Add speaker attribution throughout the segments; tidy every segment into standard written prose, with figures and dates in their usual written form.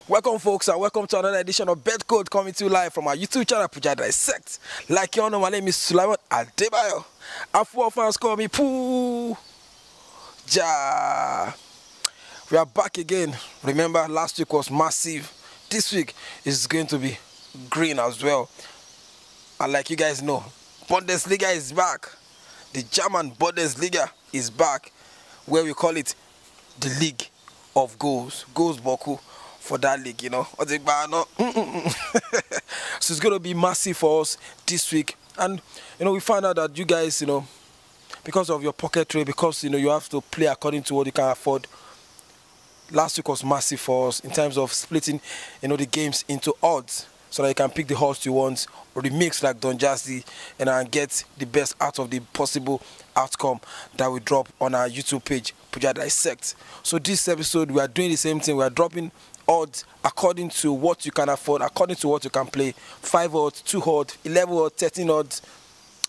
Speaker 1: Welcome, folks, and welcome to another edition of Bet Code coming to you live from our YouTube channel, Puja Dissect. Like you all know, my name is Sulaiman Adebayo. And football fans call me Pooh Ja. We are back again. Remember, last week was massive. This week is going to be green as well. And like you guys know, Bundesliga is back. The German Bundesliga is back, where we call it the League of Goals. Goals Boku. For that league, you know. So it's going to be massive for us this week. And, you know, we found out that you guys, you know, because of your pocket trade, because, you know, you have to play according to what you can afford. Last week was massive for us in terms of splitting, you know, the games into odds so that you can pick the odds you want or the mix like Don Jazzy and get the best out of the possible outcome that we drop on our YouTube page, Puja Dissect. So this episode, we are doing the same thing. We are dropping odds according to what you can afford, according to what you can play. 5 odds, 2 odds, 11 odds, 13 odds,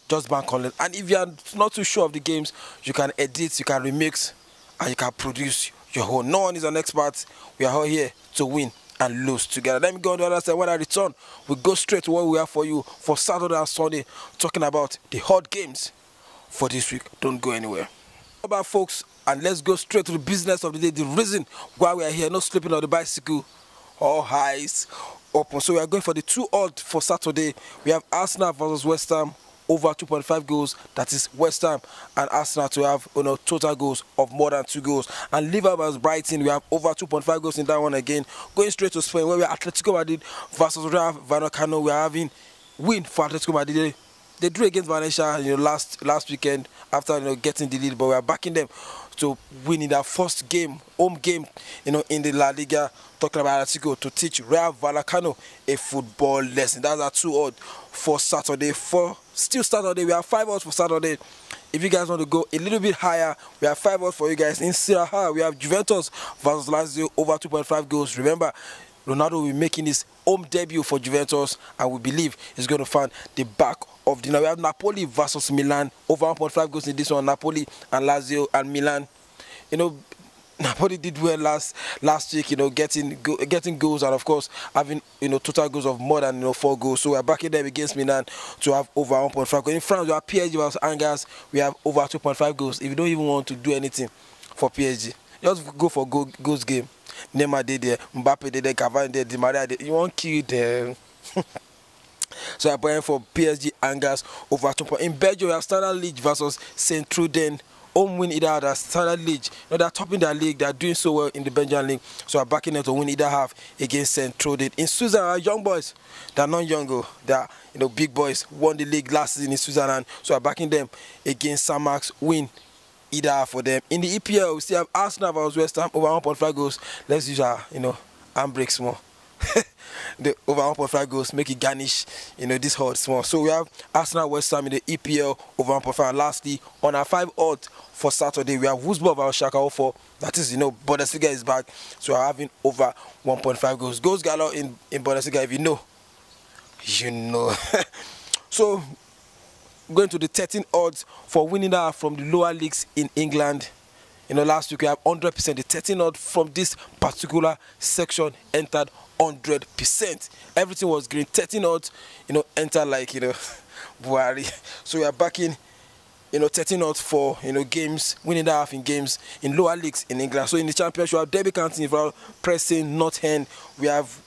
Speaker 1: just bank on it. And if you are not too sure of the games, you can edit, you can remix, and you can produce your own. No one is an expert. We are all here to win and lose together. Let me go on the other side. When I return, we go straight to what we have for you for Saturday and Sunday, talking about the hot games for this week. Don't go anywhere. About folks, and let's go straight to the business of the day. The reason why we are here, no sleeping on the bicycle, all eyes open. So we are going for the 2 odds for Saturday. We have Arsenal versus West Ham over 2.5 goals. That is West Ham and Arsenal to have, you know, total goals of more than 2 goals. And Liverpool versus Brighton, we have over 2.5 goals in that one again. Going straight to Spain, where we are Atletico Madrid versus Rayo Vallecano. We are having win for Atletico Madrid. They drew against Valencia, you know, last weekend after, you know, getting the lead, but we are backing them to win in their first game, home game, you know, in the La Liga. Talking about Atletico to teach Rayo Vallecano a football lesson. That's our 2 odds for Saturday. For still Saturday, we have 5 odds for Saturday. If you guys want to go a little bit higher, we have 5 odds for you guys. In Serie A, we have Juventus versus Lazio over 2.5 goals. Remember, Ronaldo will be making his home debut for Juventus, and we believe he's going to find the back of the. Now we have Napoli versus Milan over 1.5 goals in this one. Napoli and Lazio and Milan. You know, Napoli did well last week. You know, getting goals and of course having, you know, total goals of more than, you know, 4 goals. So we are backing them against Milan to have over 1.5 goals. In France, we have PSG versus Angers. We have over 2.5 goals. If you don't even want to do anything for PSG, just go for goals game. Neymar did there, Mbappe did there, Cavani did there, Di Maria did there. You won't kill them. So I'm playing for PSG Angers over 2. In Belgium, we have Standard Liège versus Saint Truiden. Home win either half. Standard Liège, you know, they're topping their league. They're doing so well in the Belgian league. So I'm backing them to win either half against Saint Truiden. In Switzerland, our young boys, they're not young, they're, you know, big boys. Won the league last season in Switzerland. So I'm backing them against Saint Max, win either half for them. In the EPL, we still have Arsenal versus West Ham over 1.5 goals. Let's use our, you know, handbrakes more. The over 1.5 goals, make it garnish, you know, this hard small. So we have Arsenal West Ham in the EPL over 1.5. And lastly, on our 5 odds for Saturday, we have Wolfsburg versus Schalke 04. That is, you know, Bundesliga is back. So we're having over 1.5 goals. Goals galore in Bundesliga, if you know, you know. So going to the 13 odds for winning that from the lower leagues in England. You know, last week we have 100%. The 13 odds from this particular section entered 100%. Everything was green. 13 odds, you know, entered like, you know, Buhari. So we are backing, you know, 13 odds for, you know, games, winning that half in games in lower leagues in England. So in the championship, we have Derby County, Preston, North End. We have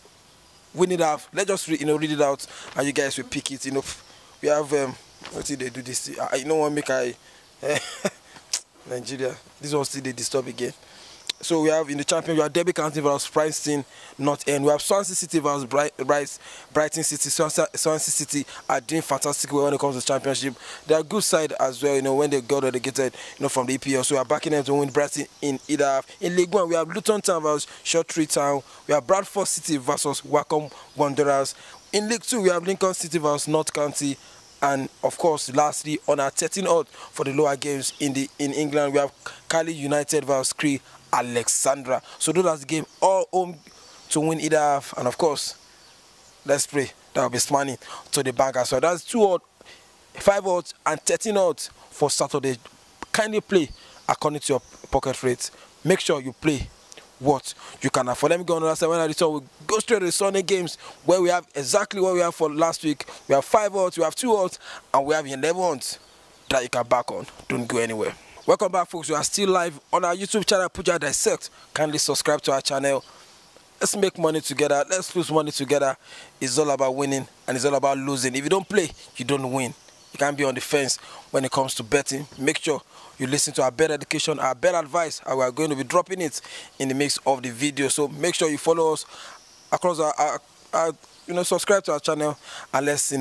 Speaker 1: winning half. Let's just read it out, and you guys will pick it. You know, we have what did they do this? You know what, make I. Nigeria. This one still they disturb again. So we have in the champion, we have Derby County versus Preston North End. We have Swansea City versus Brighton City. Swansea City are doing fantastic when it comes to the championship. They are good side as well, you know, when they got relegated, you know, from the EPL. So we are backing them to win Brighton in either half. In League One, we have Luton Town versus Shorttree Town. We have Bradford City versus Wycombe Wanderers. In League 2, we have Lincoln City versus North County. And of course, lastly, on our 13 odds for the lower games in England, we have Cali United versus Crewe Alexandra. So those are the game, all home to win either half. And of course, let's pray that will be money to the bank as well. That's 2 odds, 5 odds, and 13 odds for Saturday. Kindly play according to your pocket rates. Make sure you play what you can afford. Let me go on the other side. When I return, we'll go straight to the Sunday games where we have exactly what we have for last week. We have 5 odds, we have 2 odds, and we have 11 odds that you can back on. Don't go anywhere. Welcome back, folks. We are still live on our YouTube channel, Puja Dissect. Kindly subscribe to our channel. Let's make money together. Let's lose money together. It's all about winning and it's all about losing. If you don't play, you don't win. You can't be on the fence when it comes to betting. Make sure you listen to our bet education, our bet advice, and we are going to be dropping it in the mix of the video. So make sure you follow us across our subscribe to our channel, and let's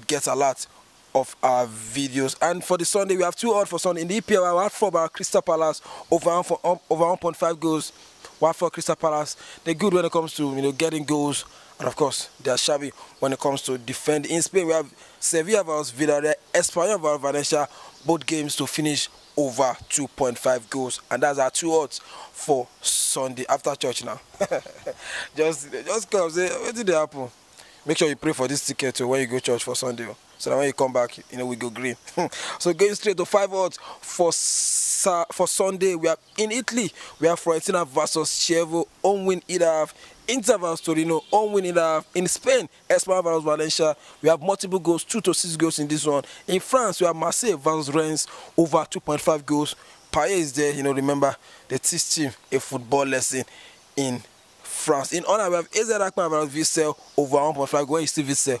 Speaker 1: get a lot of our videos. And for the Sunday, we have 2 odds for Sunday. In the EPL, we have 4 by Crystal Palace over 1.5 goals. 1 for Crystal Palace. They're good when it comes to getting goals, and of course they are shabby when it comes to defending. In Spain, we have Sevilla vs Villarreal, Espanyol vs Valencia, both games to finish over 2.5 goals, and that's our 2 odds for Sunday after church now. just come say, what did happen? Make sure you pray for this ticket too when you go church for Sunday, so that when you come back, we go green. So going straight to 5 odds for Sunday, we have in Italy, we have Fiorentina versus Chievo, home win either half. Inter versus Torino, home win either half. In Spain, Espanyol versus Valencia, we have multiple goals, 2 to 6 goals in this one. In France, we have Marseille versus Rennes, over 2.5 goals. Payet is there, remember, they teach him a football lesson in France. In honor, we have AZ Alkmaar versus Vissel, over 1.5 goals. When you see Vissel,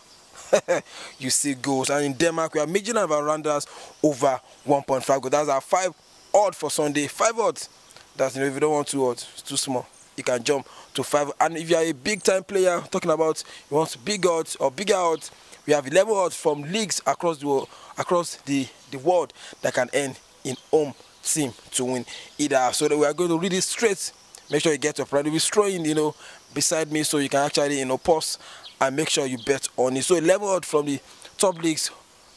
Speaker 1: you see goals. And in Denmark, we have Midtjylland versus Randers, over 1.5 goals. That's our 5 odd for Sunday. 5 odds. That's if you don't want 2 odds, it's too small. You can jump to 5. And if you are a big time player, talking about you want big odds or bigger odds, we have 11 odds from leagues across the world that can end in home team to win either. So that we are going to read it straight. Make sure you get your pride. We'll be throwing beside me, so you can actually pause and make sure you bet on it. So 11 odds from the top leagues,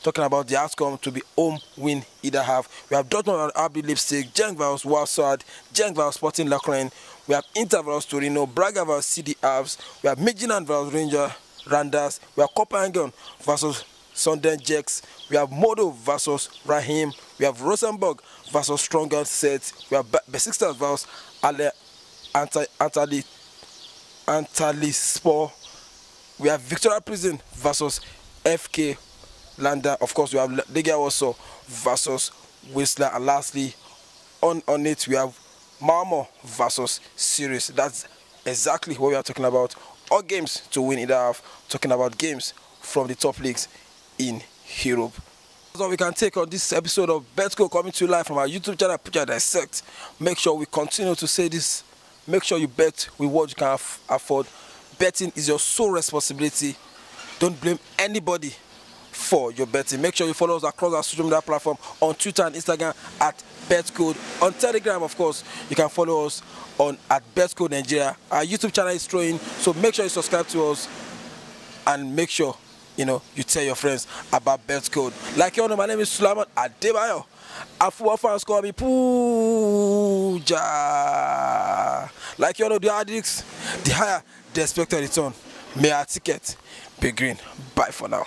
Speaker 1: talking about the outcome to be home win either half. We have Dortmund and RB Leipzig, Genk vs Warsaw, Genk vs Sporting Lachlan. We have Inter vs Torino, Braga vs CD Alves. We have Midtjylland vs Randers. We have Copenhagen vs Sunderland Jacks. We have Modo vs Rahim. We have Rosenborg vs Stronger Sets. We have Besiktas vs Antalyaspor. We have Victoria Prison versus FK Landa. Of course, we have Legia Warsaw versus Whistler. And lastly, on it, we have Malmo versus Sirius. That's exactly what we are talking about. All games to win either half. Talking about games from the top leagues in Europe. That's all we can take on this episode of Betco, coming to you live from our YouTube channel, Puja Dissect. Make sure we continue to say this. Make sure you bet with what you can afford. Betting is your sole responsibility. Don't blame anybody for your betting. Make sure you follow us across our social media platform on Twitter and Instagram at BetCode. On Telegram, of course, you can follow us at BetCode Nigeria. Our YouTube channel is throwing, so make sure you subscribe to us and make sure you tell your friends about BetCode. Like you all know, my name is Sulaiman Adebayo. Afuwa fans call me Puja. Like you all know, the addicts, the higher the expected return. May our ticket be green. Bye for now.